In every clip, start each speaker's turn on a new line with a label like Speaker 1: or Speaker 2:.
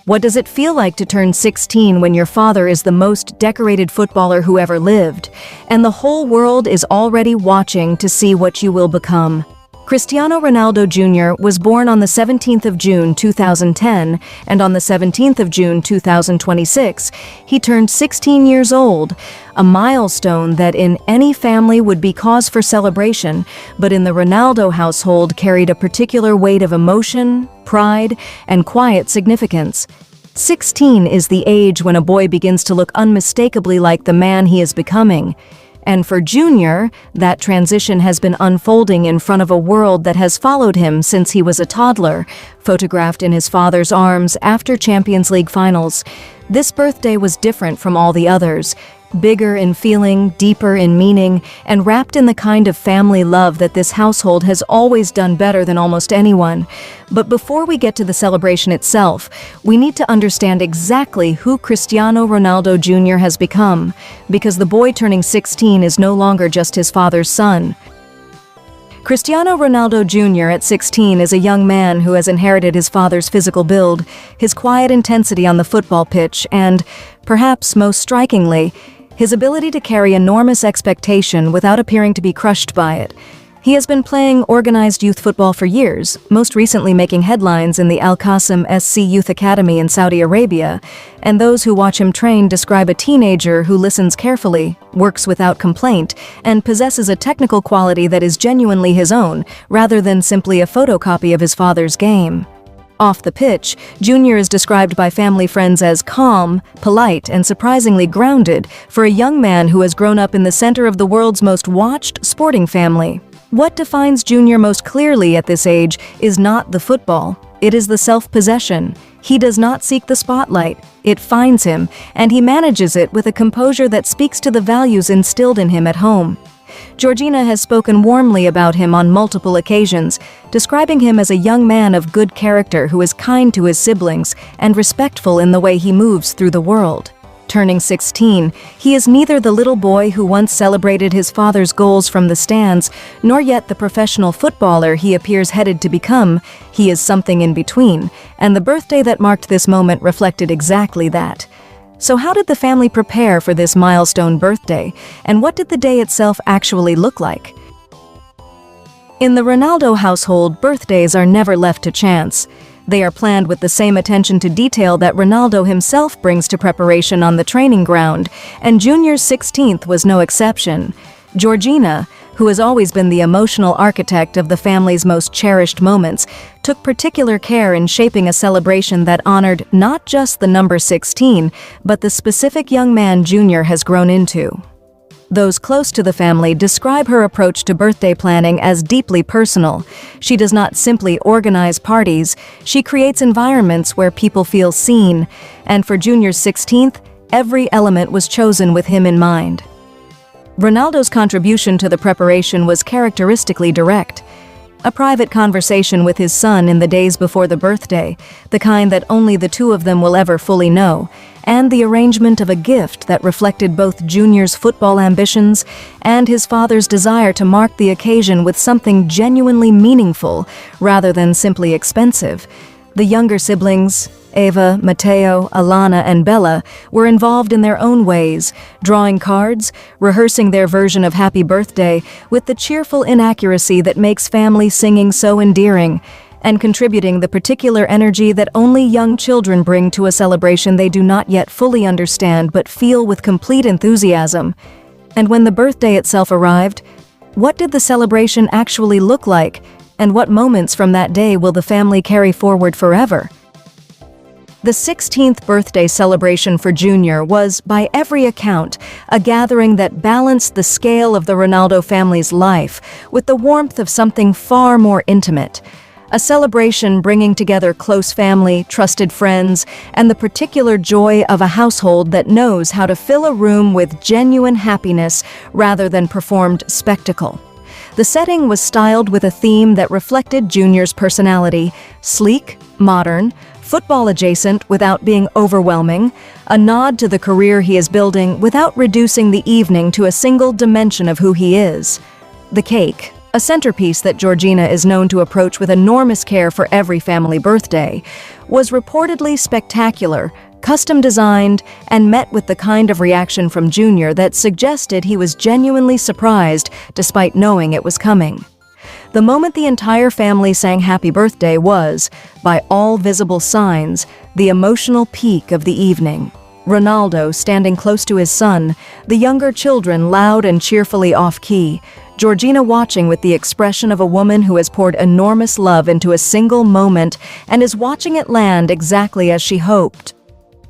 Speaker 1: What does it feel like to turn 16 when your father is the most decorated footballer who ever lived, and the whole world is already watching to see what you will become? Cristiano Ronaldo Jr. was born on the 17th of June 2010, and on the 17th of June 2026, he turned 16 years old, a milestone that in any family would be cause for celebration, but in the Ronaldo household carried a particular weight of emotion, pride, and quiet significance. 16 is the age when a boy begins to look unmistakably like the man he is becoming. And for Junior, that transition has been unfolding in front of a world that has followed him since he was a toddler, photographed in his father's arms after Champions League finals. This birthday was different from all the others, bigger in feeling, deeper in meaning, and wrapped in the kind of family love that this household has always done better than almost anyone. But before we get to the celebration itself, we need to understand exactly who Cristiano Ronaldo Jr. has become, because the boy turning 16 is no longer just his father's son. Cristiano Ronaldo Jr. at 16 is a young man who has inherited his father's physical build, his quiet intensity on the football pitch, and, perhaps most strikingly, his ability to carry enormous expectation without appearing to be crushed by it. He has been playing organized youth football for years, most recently making headlines in the Al Qasim SC Youth Academy in Saudi Arabia, and those who watch him train describe a teenager who listens carefully, works without complaint, and possesses a technical quality that is genuinely his own, rather than simply a photocopy of his father's game. Off the pitch, Junior is described by family friends as calm, polite, and surprisingly grounded for a young man who has grown up in the center of the world's most watched sporting family. What defines Junior most clearly at this age is not the football, it is the self-possession. He does not seek the spotlight, it finds him, and he manages it with a composure that speaks to the values instilled in him at home. Georgina has spoken warmly about him on multiple occasions, describing him as a young man of good character who is kind to his siblings and respectful in the way he moves through the world. Turning 16, he is neither the little boy who once celebrated his father's goals from the stands, nor yet the professional footballer he appears headed to become. He is something in between, and the birthday that marked this moment reflected exactly that. So how did the family prepare for this milestone birthday, and what did the day itself actually look like? In the Ronaldo household, birthdays are never left to chance. They are planned with the same attention to detail that Ronaldo himself brings to preparation on the training ground, and Junior's 16th was no exception. Georgina, who has always been the emotional architect of the family's most cherished moments, took particular care in shaping a celebration that honored not just the number 16, but the specific young man Junior has grown into. Those close to the family describe her approach to birthday planning as deeply personal. She does not simply organize parties, she creates environments where people feel seen, and for Junior's 16th, every element was chosen with him in mind. Ronaldo's contribution to the preparation was characteristically direct. A private conversation with his son in the days before the birthday, the kind that only the two of them will ever fully know, and the arrangement of a gift that reflected both Junior's football ambitions and his father's desire to mark the occasion with something genuinely meaningful rather than simply expensive. The younger siblings, Eva, Matteo, Alana, and Bella, were involved in their own ways, drawing cards, rehearsing their version of Happy Birthday with the cheerful inaccuracy that makes family singing so endearing, and contributing the particular energy that only young children bring to a celebration they do not yet fully understand but feel with complete enthusiasm. And when the birthday itself arrived, what did the celebration actually look like, and what moments from that day will the family carry forward forever? The 16th birthday celebration for Junior was, by every account, a gathering that balanced the scale of the Ronaldo family's life with the warmth of something far more intimate. A celebration bringing together close family, trusted friends, and the particular joy of a household that knows how to fill a room with genuine happiness rather than performed spectacle. The setting was styled with a theme that reflected Junior's personality: sleek, modern, football-adjacent without being overwhelming, a nod to the career he is building without reducing the evening to a single dimension of who he is. The cake, A centerpiece that Georgina is known to approach with enormous care for every family birthday, was reportedly spectacular, custom-designed, and met with the kind of reaction from Jr. that suggested he was genuinely surprised despite knowing it was coming. The moment the entire family sang happy birthday was, by all visible signs, the emotional peak of the evening. Ronaldo standing close to his son, the younger children loud and cheerfully off-key, Georgina watching with the expression of a woman who has poured enormous love into a single moment and is watching it land exactly as she hoped.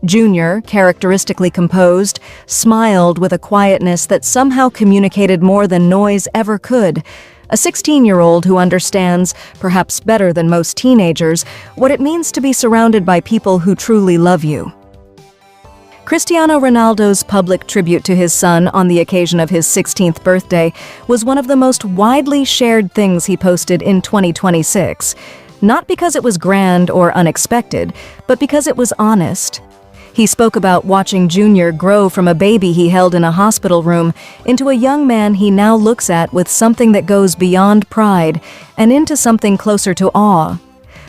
Speaker 1: Jr., characteristically composed, smiled with a quietness that somehow communicated more than noise ever could. A 16-year-old who understands, perhaps better than most teenagers, what it means to be surrounded by people who truly love you. Cristiano Ronaldo's public tribute to his son on the occasion of his 16th birthday was one of the most widely shared things he posted in 2026. Not because it was grand or unexpected, but because it was honest. He spoke about watching Jr. grow from a baby he held in a hospital room into a young man he now looks at with something that goes beyond pride and into something closer to awe.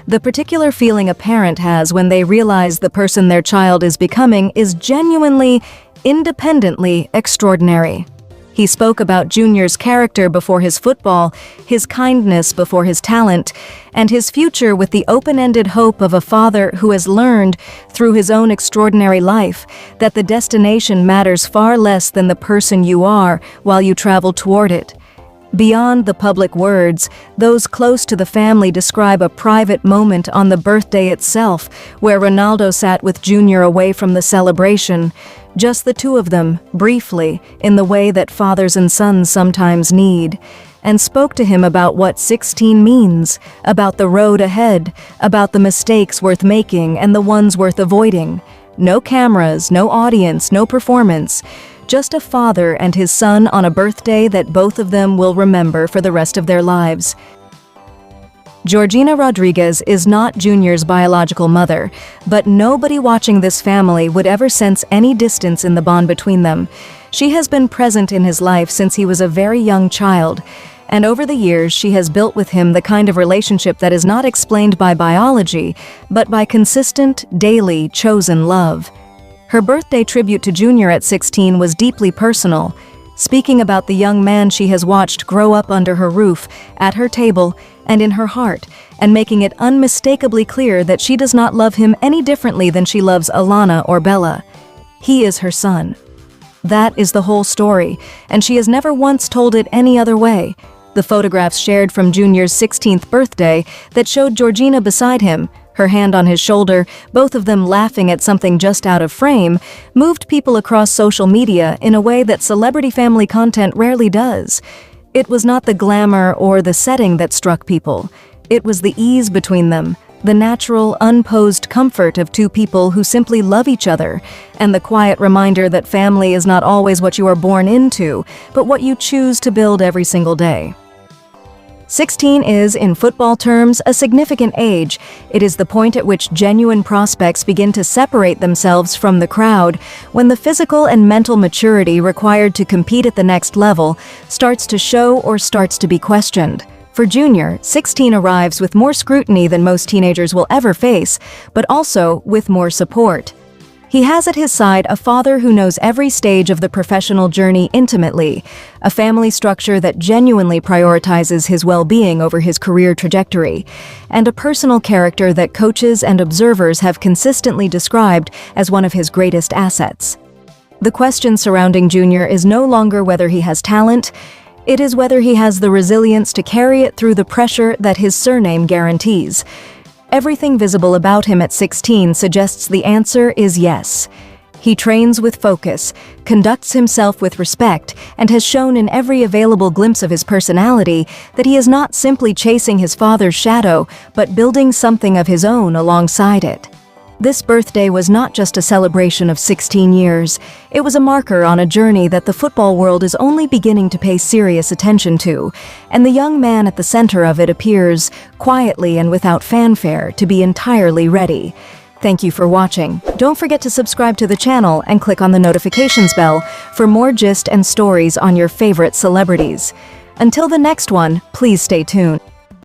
Speaker 1: The particular feeling a parent has when they realize the person their child is becoming is genuinely, independently extraordinary. He spoke about Jr.'s character before his football, his kindness before his talent, and his future with the open-ended hope of a father who has learned, through his own extraordinary life, that the destination matters far less than the person you are while you travel toward it. Beyond the public words, those close to the family describe a private moment on the birthday itself, where Ronaldo sat with Jr. away from the celebration, just the two of them, briefly, in the way that fathers and sons sometimes need, and spoke to him about what 16 means, about the road ahead, about the mistakes worth making and the ones worth avoiding. No cameras, no audience, no performance. Just a father and his son on a birthday that both of them will remember for the rest of their lives. Georgina Rodríguez is not Jr.'s biological mother, but nobody watching this family would ever sense any distance in the bond between them. She has been present in his life since he was a very young child, and over the years she has built with him the kind of relationship that is not explained by biology, but by consistent, daily, chosen love. Her birthday tribute to Jr. at 16 was deeply personal, speaking about the young man she has watched grow up under her roof, at her table, and in her heart, and making it unmistakably clear that she does not love him any differently than she loves Alana or Bella. He is her son. That is the whole story, and she has never once told it any other way. The photographs shared from Jr.'s 16th birthday that showed Georgina beside him, her hand on his shoulder, both of them laughing at something just out of frame, moved people across social media in a way that celebrity family content rarely does. It was not the glamour or the setting that struck people. It was the ease between them, the natural, unposed comfort of two people who simply love each other, and the quiet reminder that family is not always what you are born into, but what you choose to build every single day. 16 is, in football terms, a significant age. It is the point at which genuine prospects begin to separate themselves from the crowd, when the physical and mental maturity required to compete at the next level starts to show or starts to be questioned. For Jr., 16 arrives with more scrutiny than most teenagers will ever face, but also with more support. He has at his side a father who knows every stage of the professional journey intimately, a family structure that genuinely prioritizes his well-being over his career trajectory, and a personal character that coaches and observers have consistently described as one of his greatest assets. The question surrounding Jr. is no longer whether he has talent, it is whether he has the resilience to carry it through the pressure that his surname guarantees. Everything visible about him at 16 suggests the answer is yes. He trains with focus, conducts himself with respect, and has shown in every available glimpse of his personality that he is not simply chasing his father's shadow, but building something of his own alongside it. This birthday was not just a celebration of 16 years, it was a marker on a journey that the football world is only beginning to pay serious attention to, and the young man at the center of it appears, quietly and without fanfare, to be entirely ready. Thank you for watching. Don't forget to subscribe to the channel and click on the notifications bell for more gist and stories on your favorite celebrities. Until the next one, please stay tuned.